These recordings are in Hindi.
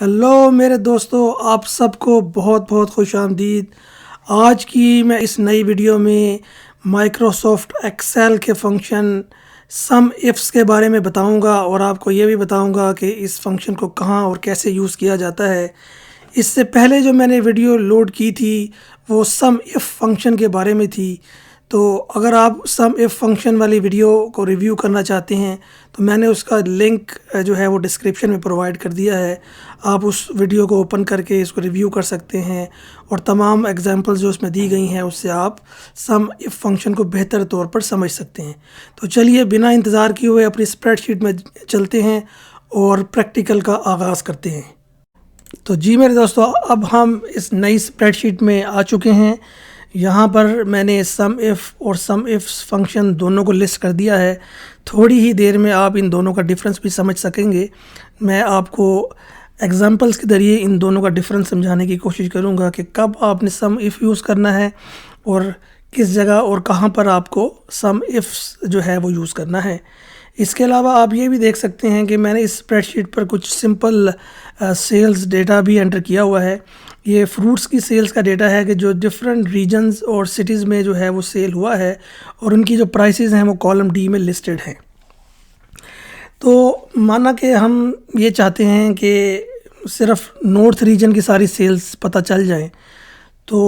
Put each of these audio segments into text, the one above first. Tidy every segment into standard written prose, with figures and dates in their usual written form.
हेलो मेरे दोस्तों, आप सबको बहुत बहुत खुश आमदीद। आज की मैं इस नई वीडियो में माइक्रोसॉफ्ट एक्सेल के फंक्शन सम इफ्स के बारे में बताऊंगा और आपको ये भी बताऊंगा कि इस फंक्शन को कहाँ और कैसे यूज़ किया जाता है। इससे पहले जो मैंने वीडियो लोड की थी वो सम इफ़ फंक्शन के बारे में थी। तो अगर आप सम इफ़ फंक्शन वाली वीडियो को रिव्यू करना चाहते हैं तो मैंने उसका लिंक जो है वो डिस्क्रिप्शन में प्रोवाइड कर दिया है। आप उस वीडियो को ओपन करके इसको रिव्यू कर सकते हैं और तमाम एग्जांपल्स जो उसमें दी गई हैं उससे आप सम इफ़ फंक्शन को बेहतर तौर पर समझ सकते हैं। तो चलिए बिना इंतज़ार किए हुए अपनी स्प्रेडशीट में चलते हैं और प्रैक्टिकल का आगाज़ करते हैं। तो जी मेरे दोस्तों, अब हम इस नई स्प्रेडशीट में आ चुके हैं। यहाँ पर मैंने सम इफ़ और सम इफ्स फंक्शन दोनों को लिस्ट कर दिया है। थोड़ी ही देर में आप इन दोनों का डिफरेंस भी समझ सकेंगे। मैं आपको एग्जांपल्स के ज़रिए इन दोनों का डिफरेंस समझाने की कोशिश करूँगा कि कब आपने सम इफ़ यूज़ करना है और किस जगह और कहाँ पर आपको सम इफ्स जो है वो यूज़ करना है। इसके अलावा आप ये भी देख सकते हैं कि मैंने इस स्प्रेडशीट पर कुछ सिंपल सेल्स डेटा भी एंटर किया हुआ है। ये फ्रूट्स की सेल्स का डेटा है कि जो डिफरेंट रीजन्स और सिटीज़ में जो है वो सेल हुआ है और उनकी जो प्राइसेस हैं वो कॉलम डी में लिस्टेड हैं। तो माना कि हम ये चाहते हैं कि सिर्फ नॉर्थ रीजन की सारी सेल्स पता चल जाएं, तो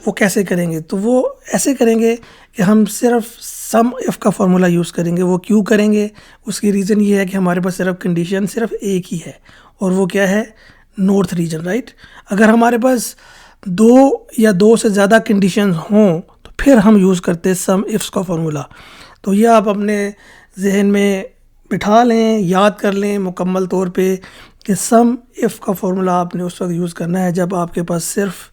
वो कैसे करेंगे? तो वो ऐसे करेंगे कि हम सिर्फ सम इफ़ का फार्मूला यूज़ करेंगे। वो क्यों करेंगे? उसकी रीज़न ये है कि हमारे पास सिर्फ कंडीशन सिर्फ एक ही है और वो क्या है? North region, right. अगर हमारे पास दो या दो से ज़्यादा कंडीशंस हों तो फिर हम यूज़ करते हैं सम इफ्स का फार्मूला। तो ये आप अपने जहन में बिठा लें, याद कर लें मुकम्मल तौर पे कि सम इफ़ का फार्मूला आपने उस वक्त यूज़ करना है जब आपके पास सिर्फ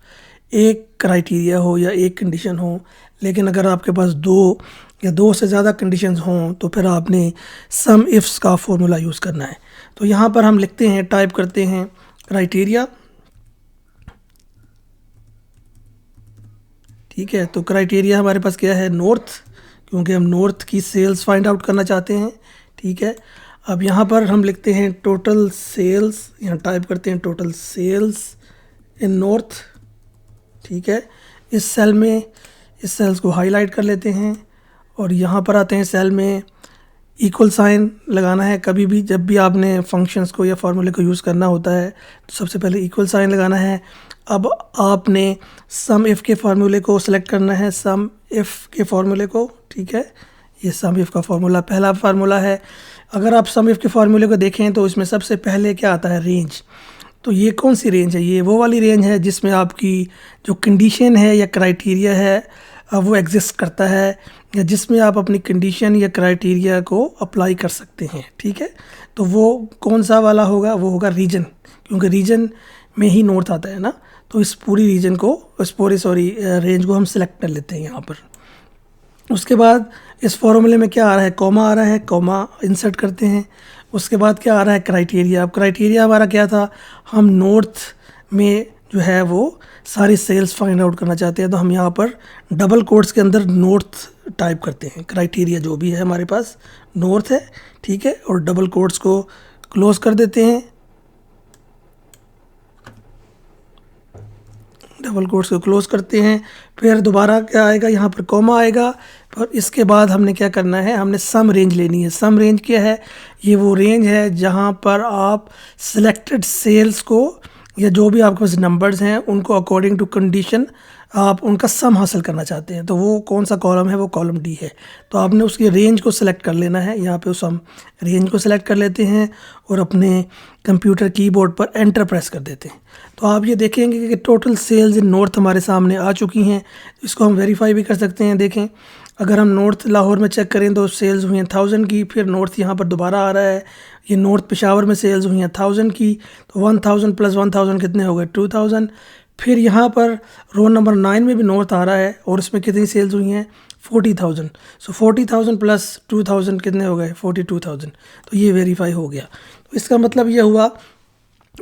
एक क्राइटेरिया हो या एक कंडीशन हो। लेकिन अगर आपके पास दो या दो से ज़्यादा कंडीशंस हों तो फिर आपने सम इफ्स का फार्मूला यूज़ करना है। तो यहाँ पर हम लिखते हैं, टाइप करते हैं क्राइटेरिया। ठीक है, तो क्राइटेरिया हमारे पास क्या है? नॉर्थ, क्योंकि हम नॉर्थ की सेल्स फाइंड आउट करना चाहते हैं। ठीक है, अब यहाँ पर हम लिखते हैं टोटल सेल्स, यहाँ टाइप करते हैं टोटल सेल्स इन नॉर्थ। ठीक है, इस सेल में इस सेल्स को हाईलाइट कर लेते हैं और यहाँ पर आते हैं सेल में इक्वल साइन लगाना है। कभी भी जब भी आपने फंक्शंस को या फार्मूले को यूज़ करना होता है तो सबसे पहले इक्वल साइन लगाना है। अब आपने सम इफ़ के फार्मूले को सिलेक्ट करना है, सम इफ़ के फार्मूले को। ठीक है, ये सम इफ़ का फार्मूला पहला फार्मूला है। अगर आप सम इफ़ के फार्मूले को देखें तो इसमें सबसे पहले क्या आता है? रेंज। तो ये कौन सी रेंज है? ये वो वाली रेंज है जिसमें आपकी जो कंडीशन है या क्राइटेरिया है वो एग्जिस्ट करता है, या जिसमें आप अपनी कंडीशन या क्राइटेरिया को अप्लाई कर सकते हैं। ठीक है, तो वो कौन सा वाला होगा? वो होगा रीजन, क्योंकि रीजन में ही नॉर्थ आता है ना। तो इस पूरी रीजन को, इस पूरी रेंज को हम सिलेक्ट कर लेते हैं यहाँ पर। उसके बाद इस फॉर्मूले में क्या आ रहा है? कॉमा आ रहा है, कॉमा इंसर्ट करते हैं। उसके बाद क्या आ रहा है? क्राइटेरिया। अब क्राइटेरिया हमारा क्या था? हम नॉर्थ में जो है वो सारी सेल्स फाइंड आउट करना चाहते हैं, तो हम यहाँ पर डबल कोट्स के अंदर नॉर्थ टाइप करते हैं। क्राइटेरिया जो भी है हमारे पास नॉर्थ है, ठीक है, और डबल कोट्स को क्लोज कर देते हैं। डबल कोट्स को क्लोज करते हैं। फिर दोबारा क्या आएगा? यहाँ पर कॉमा आएगा। और इसके बाद हमने क्या करना है? हमने सम रेंज लेनी है। सम रेंज क्या है? ये वो रेंज है जहाँ पर आप सिलेक्टेड सेल्स को या जो भी आपके पास नंबर्स हैं उनको अकॉर्डिंग टू कंडीशन आप उनका सम हासिल करना चाहते हैं। तो वो कौन सा कॉलम है? वो कॉलम डी है। तो आपने उसकी रेंज को सिलेक्ट कर लेना है। यहाँ पे उस हम रेंज को सिलेक्ट कर लेते हैं और अपने कंप्यूटर कीबोर्ड पर एंटर प्रेस कर देते हैं। तो आप ये देखेंगे कि टोटल सेल्स इन नॉर्थ हमारे सामने आ चुकी हैं। इसको हम वेरीफाई भी कर सकते हैं। देखें, अगर हम नॉर्थ लाहौर में चेक करें तो सेल्स हुई हैं 1000 की। फिर नॉर्थ यहाँ पर दोबारा आ रहा है, ये नॉर्थ पेशावर में सेल्स हुई हैं 1000 की। तो 1000 प्लस 1000 कितने हो गए? 2000। फिर यहाँ पर रो नंबर 9 में भी नॉर्थ आ रहा है और इसमें कितनी सेल्स हुई हैं? 40,000। सो 40,000 प्लस 2000 कितने हो गए? 42,000। तो ये वेरीफाई हो गया। तो इसका मतलब ये हुआ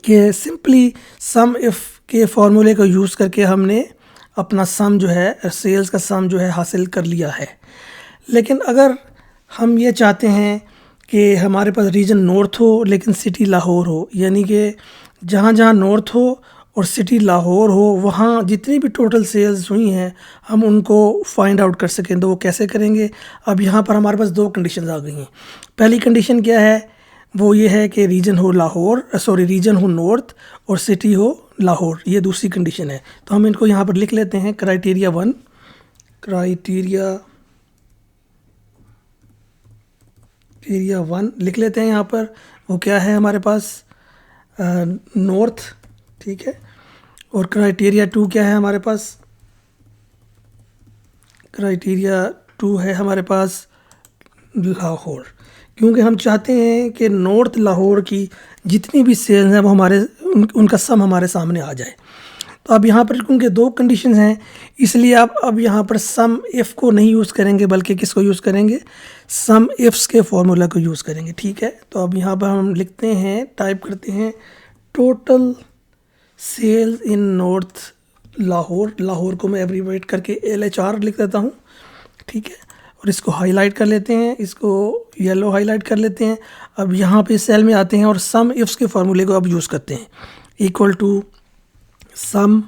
कि सिंपली सम इफ़ के फार्मूले को यूज़ करके हमने अपना सम जो है, सेल्स का सम जो है हासिल कर लिया है। लेकिन अगर हम ये चाहते हैं कि हमारे पास रीजन नॉर्थ हो लेकिन सिटी लाहौर हो, यानी कि जहाँ जहाँ नॉर्थ हो और सिटी लाहौर हो, वहाँ जितनी भी टोटल सेल्स हुई हैं हम उनको फाइंड आउट कर सकें। तो वो कैसे करेंगे? अब यहाँ पर हमारे पास दो कंडीशंस आ गई हैं। पहली कंडीशन क्या है? वो ये है कि रीजन हो रीजन हो नॉर्थ और सिटी हो लाहौर। ये दूसरी कंडीशन है। तो हम इनको यहाँ पर लिख लेते हैं। क्राइटेरिया वन लिख लेते हैं यहाँ पर। वो क्या है हमारे पास? नॉर्थ, ठीक है। और क्राइटेरिया 2 क्या है हमारे पास? क्राइटेरिया 2 है हमारे पास लाहौर, क्योंकि हम चाहते हैं कि नॉर्थ लाहौर की जितनी भी सेल्स हैं वो उनका सम हमारे सामने आ जाए। तो अब यहाँ पर क्योंकि दो कंडीशंस हैं, इसलिए आप अब यहाँ पर सम इफ़ को नहीं यूज़ करेंगे, बल्कि किसको यूज़ करेंगे? सम इफ्स के फॉर्मूला को यूज़ करेंगे, ठीक है। तो अब यहाँ पर हम लिखते हैं, टाइप करते हैं टोटल सेल्स इन नॉर्थ लाहौर। लाहौर को मैं एब्रीवेट करके LHR लिख देता हूँ, ठीक है। और इसको हाईलाइट कर लेते हैं, इसको येलो हाईलाइट कर लेते हैं। अब यहाँ पे सेल में आते हैं और सम इफ्स के फार्मूले को अब यूज़ करते हैं। इक्वल टू सम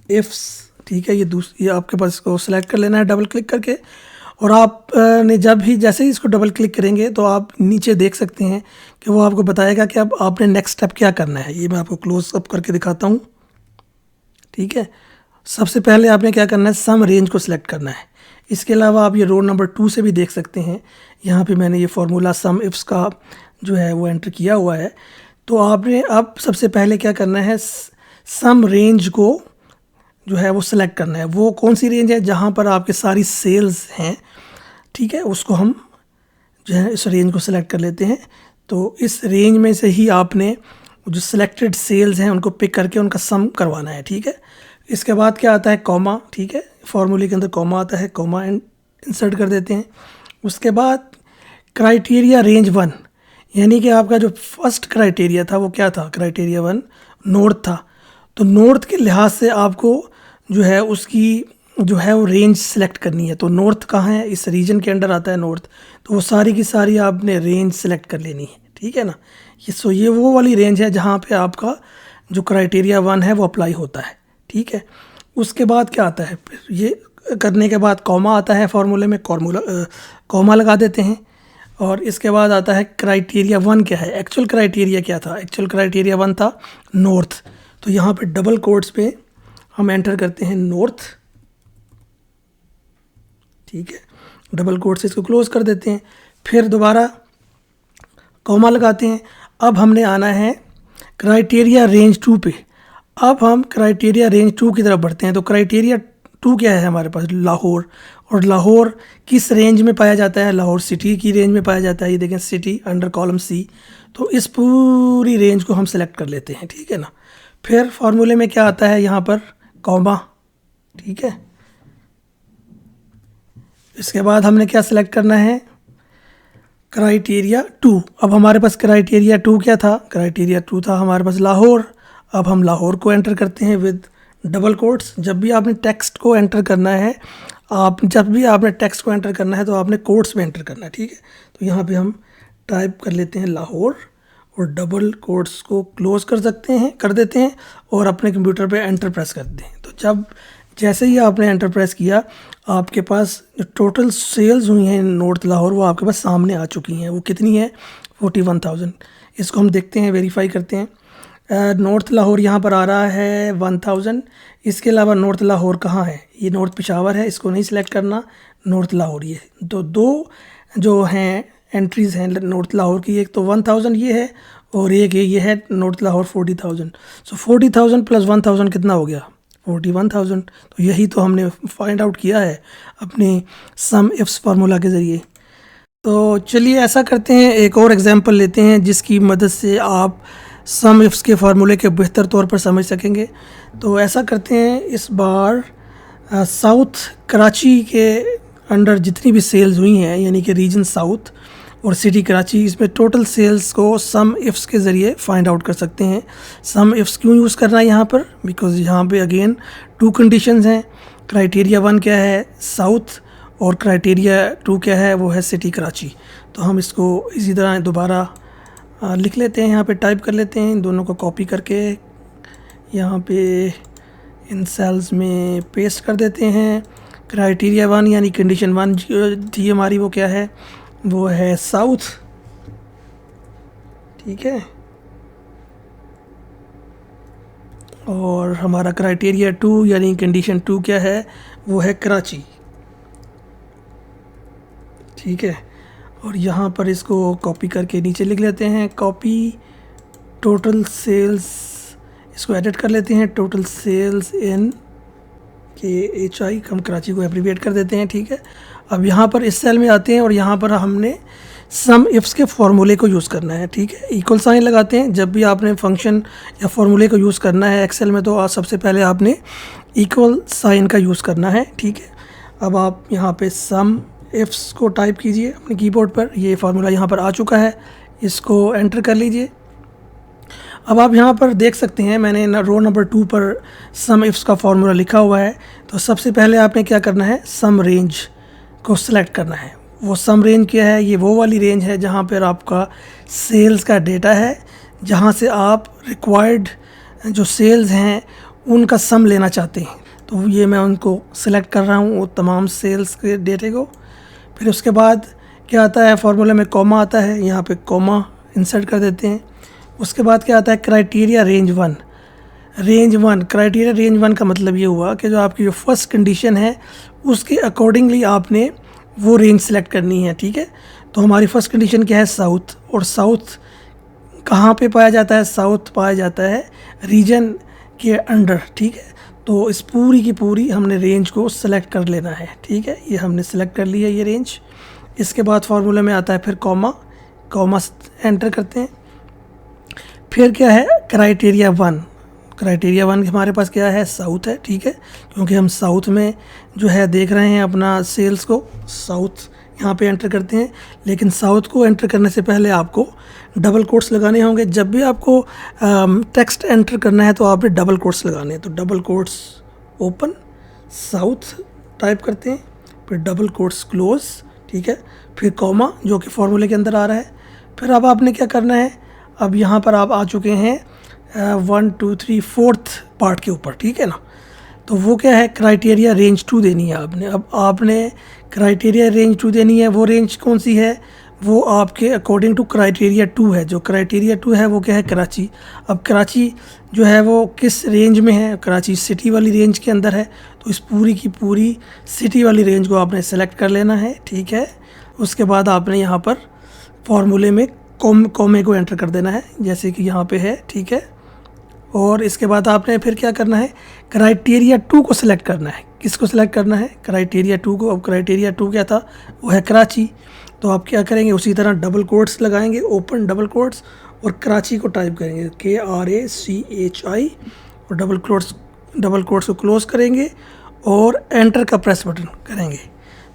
इफ्स, ठीक है। ये आपके पास इसको सेलेक्ट कर लेना है डबल क्लिक करके। और आप ने जैसे ही इसको डबल क्लिक करेंगे तो आप नीचे देख सकते हैं कि वो आपको बताएगा कि अब आपने नेक्स्ट स्टेप क्या करना है। ये मैं आपको क्लोज अप करके दिखाता हूँ, ठीक है। सबसे पहले आपने क्या करना है? सम रेंज को सिलेक्ट करना है। इसके अलावा आप ये रो नंबर 2 से भी देख सकते हैं। यहाँ पे मैंने ये फार्मूला सम इफ्स का जो है वो एंटर किया हुआ है। तो आपने अब सबसे पहले क्या करना है? सम रेंज को जो है वो सिलेक्ट करना है। वो कौन सी रेंज है? जहाँ पर आपके सारी सेल्स हैं, ठीक है। उसको हम जो है इस रेंज को सिलेक्ट कर लेते हैं। तो इस रेंज में से ही आपने जो सिलेक्टेड सेल्स हैं उनको पिक करके उनका सम करवाना है, ठीक है। इसके बाद क्या आता है? कॉमा, ठीक है। फार्मूले के अंदर कॉमा आता है, कॉमा इंसर्ट कर देते हैं। उसके बाद क्राइटेरिया रेंज 1, यानी कि आपका जो फर्स्ट क्राइटेरिया था वो क्या था? क्राइटेरिया 1 नॉर्थ था। तो नॉर्थ के लिहाज से आपको जो है उसकी जो है वो रेंज सेलेक्ट करनी है। तो नॉर्थ कहाँ है? इस रीजन के अंडर आता है नॉर्थ। तो वो सारी की सारी आपने रेंज सेलेक्ट कर लेनी है, ठीक है ना। ये वो वाली रेंज है जहाँ पे आपका जो क्राइटेरिया 1 है वो अप्लाई होता है, ठीक है। उसके बाद क्या आता है? फिर ये करने के बाद कॉमा आता है फार्मूले में, कॉमा लगा देते हैं। और इसके बाद आता है क्राइटेरिया 1 क्या है? एक्चुअल क्राइटेरिया क्या था? एक्चुअल क्राइटेरिया 1 था नॉर्थ। तो यहाँ पे डबल कोट्स पे हम एंटर करते हैं नॉर्थ, ठीक है। डबल कोट से इसको क्लोज कर देते हैं। फिर दोबारा कॉमा लगाते हैं। अब हमने आना है क्राइटेरिया रेंज 2 पे। अब हम क्राइटेरिया रेंज 2 की तरफ बढ़ते हैं। तो क्राइटेरिया 2 क्या है हमारे पास? लाहौर। और लाहौर किस रेंज में पाया जाता है? लाहौर सिटी की रेंज में पाया जाता है। ये देखें, सिटी अंडर कॉलम C। तो इस पूरी रेंज को हम सेलेक्ट कर लेते हैं, ठीक है ना। फिर फार्मूले में क्या आता है? यहाँ पर कॉमा, ठीक है। इसके बाद हमने क्या सिलेक्ट करना है? क्राइटेरिया 2। अब हमारे पास क्राइटेरिया 2 क्या था? क्राइटेरिया 2 था हमारे पास लाहौर। अब हम लाहौर को एंटर करते हैं विद डबल कोट्स। जब भी आपने टेक्स्ट को एंटर करना है तो आपने कोट्स में एंटर करना है, ठीक है। तो यहाँ पे हम टाइप कर लेते हैं लाहौर और डबल कोट्स को क्लोज कर देते हैं और अपने कंप्यूटर पे एंटर प्रेस करते हैं। तो जैसे ही आपने एंटर प्रेस किया, आपके पास जो टोटल सेल्स हुई हैं नॉर्थ लाहौर वो आपके पास सामने आ चुकी हैं। वो कितनी है? 41,000। इसको हम देखते हैं, वेरीफाई करते हैं। नॉर्थ लाहौर यहाँ पर आ रहा है 1000। इसके अलावा नॉर्थ लाहौर कहाँ है? ये नॉर्थ पेशावर है, इसको नहीं सिलेक्ट करना। नॉर्थ लाहौर ये तो दो जो हैं एंट्रीज़ हैं नॉर्थ लाहौर की, एक तो 1000 ये है और एक ये है नॉर्थ लाहौर 40,000। सो 40,000 प्लस 1000 कितना हो गया? 41,000। तो यही तो हमने फाइंड आउट किया है अपने सम इफ्स फार्मूला के ज़रिए। तो चलिए ऐसा करते हैं, एक और एग्जांपल लेते हैं जिसकी मदद से आप सम इफ्स के फार्मूले के बेहतर तौर पर समझ सकेंगे। तो ऐसा करते हैं, इस बार साउथ कराची के अंडर जितनी भी सेल्स हुई हैं, यानी कि रीजन साउथ और सिटी कराची, इसमें टोटल सेल्स को सम इफ्स के ज़रिए फाइंड आउट कर सकते हैं। सम इफ्स क्यों यूज़ करना है यहाँ पर? बिकॉज यहाँ पे अगेन 2 कंडीशंस हैं। क्राइटेरिया 1 क्या है? साउथ। और क्राइटेरिया 2 क्या है? वो है सिटी कराची। तो हम इसको इसी तरह दोबारा लिख लेते हैं, यहाँ पे टाइप कर लेते हैं, इन दोनों को कॉपी करके यहाँ पे इन सेल्स में पेस्ट कर देते हैं। क्राइटेरिया 1 यानी कंडीशन 1 थी हमारी, वो क्या है, वो है साउथ, ठीक है। और हमारा क्राइटेरिया 2 यानी कंडीशन 2 क्या है, वो है कराची, ठीक है। और यहाँ पर इसको कॉपी करके नीचे लिख लेते हैं, कॉपी टोटल सेल्स, इसको एडिट कर लेते हैं, टोटल सेल्स इन KHI, हम कराची को एब्रीविएट कर देते हैं, ठीक है। अब यहाँ पर इस सेल में आते हैं और यहाँ पर हमने सम इफ्स के फार्मूले को यूज़ करना है, ठीक है। इक्वल साइन लगाते हैं जब भी आपने फंक्शन या फार्मूले को यूज़ करना है एक्सेल में, तो सबसे पहले आपने इक्वल साइन का यूज़ करना है, ठीक है। अब आप यहाँ पे सम इफ्स को टाइप कीजिए अपने कीबोर्ड पर, ये फार्मूला यहाँ पर आ चुका है, इसको एंटर कर लीजिए। अब आप यहाँ पर देख सकते हैं मैंने रो नंबर 2 पर सम इफ्स का फार्मूला लिखा हुआ है। तो सबसे पहले आपने क्या करना है, सम रेंज को सिलेक्ट करना है। वो सम रेंज क्या है, ये वो वाली रेंज है जहाँ पर आपका सेल्स का डेटा है, जहाँ से आप रिक्वायर्ड जो सेल्स हैं उनका सम लेना चाहते हैं। तो ये मैं उनको सिलेक्ट कर रहा हूँ, वो तमाम सेल्स के डेटे को। फिर उसके बाद क्या आता है, फार्मूला में कॉमा आता है, यहाँ पे कॉमा इंसर्ट कर देते हैं। उसके बाद क्या आता है, criteria range 1, range 1, criteria range 1 का मतलब ये हुआ कि जो आपकी जो फर्स्ट कंडीशन है उसके अकॉर्डिंगली आपने वो रेंज सेलेक्ट करनी है, ठीक है। तो हमारी फर्स्ट कंडीशन क्या है, साउथ, और साउथ कहाँ पे पाया जाता है, साउथ पाया जाता है रीजन के अंडर, ठीक है। तो इस पूरी की पूरी हमने रेंज को सिलेक्ट कर लेना है, ठीक है। ये हमने सेलेक्ट कर लिया ये रेंज। इसके बाद फार्मूला में आता है फिर कॉमा, कॉमा एंटर करते हैं। फिर क्या है, क्राइटेरिया 1, क्राइटेरिया 1 हमारे पास क्या है, साउथ है, ठीक है, क्योंकि हम साउथ में जो है देख रहे हैं अपना सेल्स को, साउथ यहाँ पे एंटर करते हैं। लेकिन साउथ को एंटर करने से पहले आपको डबल कोट्स लगाने होंगे। जब भी आपको टेक्स्ट एंटर करना है तो आपने डबल कोट्स लगाने हैं। तो double quotes open south type करते हैं, फिर डबल कोट्स क्लोज, ठीक है, फिर कॉमा जो कि फार्मूले के अंदर आ रहा है। फिर अब आपने क्या करना है, अब यहाँ पर आप आ चुके हैं 1 2 3 4th पार्ट के ऊपर, ठीक है ना। तो वो क्या है, क्राइटेरिया रेंज 2 देनी है आपने। अब आपने क्राइटेरिया रेंज 2 देनी है, वो रेंज कौन सी है, वो आपके अकॉर्डिंग टू क्राइटेरिया 2 है। जो क्राइटेरिया 2 है वो क्या है, कराची। अब कराची जो है वो किस रेंज में है, कराची सिटी वाली रेंज के अंदर है। तो इस पूरी की पूरी सिटी वाली रेंज को आपने सेलेक्ट कर लेना है, ठीक है। उसके बाद आपने यहाँ पर फार्मूले में कॉमे को एंटर कर देना है, जैसे कि यहाँ पे है, ठीक है। और इसके बाद आपने फिर क्या करना है, क्राइटेरिया 2 को सिलेक्ट करना है। किसको सिलेक्ट करना है, क्राइटेरिया 2 को। अब क्राइटेरिया 2 क्या था, वो है कराची। तो आप क्या करेंगे, उसी तरह डबल कोट्स लगाएंगे, ओपन डबल कोट्स, और कराची को टाइप करेंगे KRACHI, और डबल कोट्स को क्लोज करेंगे और एंटर का प्रेस बटन करेंगे।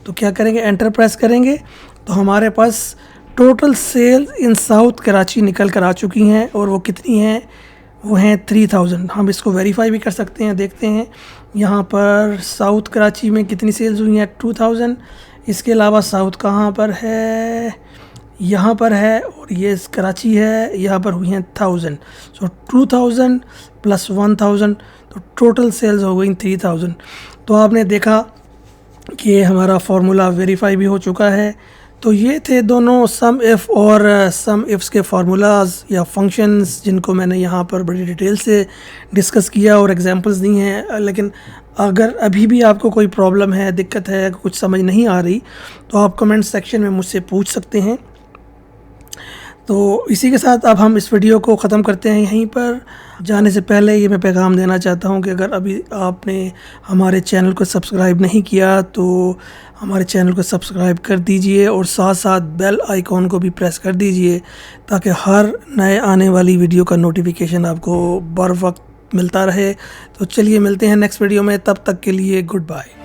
तो क्या करेंगे, एंटर प्रेस करेंगे तो हमारे पास टोटल सेल्स इन साउथ कराची निकल कर आ चुकी हैं। और वो कितनी हैं, वो हैं 3000। हम इसको वेरीफाई भी कर सकते हैं, देखते हैं यहाँ पर साउथ कराची में कितनी सेल्स हुई हैं, 2000। इसके अलावा साउथ कहाँ पर है, यहाँ पर है, और ये कराची है, यहाँ पर हुई हैं 1000। सो 2000 + 1000, तो टोटल सेल्स हो गई 3000। तो आपने देखा कि हमारा फार्मूला वेरीफाई भी हो चुका है। तो ये थे दोनों सम इफ़ और सम इफ्स के फार्मूलाज या फंक्शंस, जिनको मैंने यहाँ पर बड़ी डिटेल से डिस्कस किया और एग्जांपल्स दी हैं। लेकिन अगर अभी भी आपको कोई प्रॉब्लम है, दिक्कत है, कुछ समझ नहीं आ रही, तो आप कमेंट सेक्शन में मुझसे पूछ सकते हैं। तो इसी के साथ अब हम इस वीडियो को ख़त्म करते हैं। यहीं पर जाने से पहले ये मैं पैगाम देना चाहता हूँ कि अगर अभी आपने हमारे चैनल को सब्सक्राइब नहीं किया तो हमारे चैनल को सब्सक्राइब कर दीजिए, और साथ साथ बेल आइकॉन को भी प्रेस कर दीजिए, ताकि हर नए आने वाली वीडियो का नोटिफिकेशन आपको बर वक्त मिलता रहे। तो चलिए मिलते हैं नेक्स्ट वीडियो में, तब तक के लिए गुड बाय।